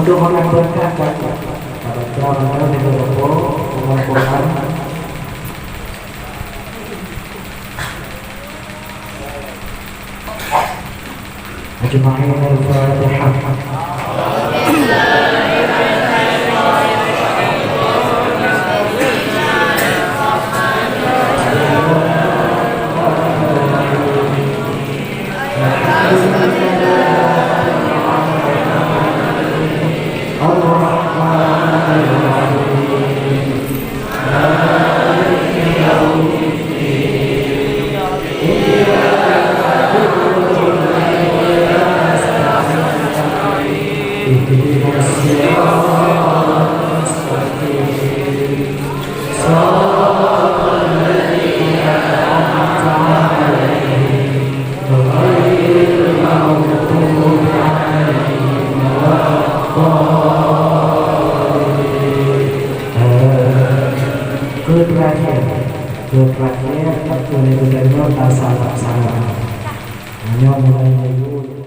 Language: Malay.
untuk mengabarkan pada orang-orang yang berdoa Al-Quran. أجمعين الفاتحة. Terakhir aku lebih dari tak salah hanya mulai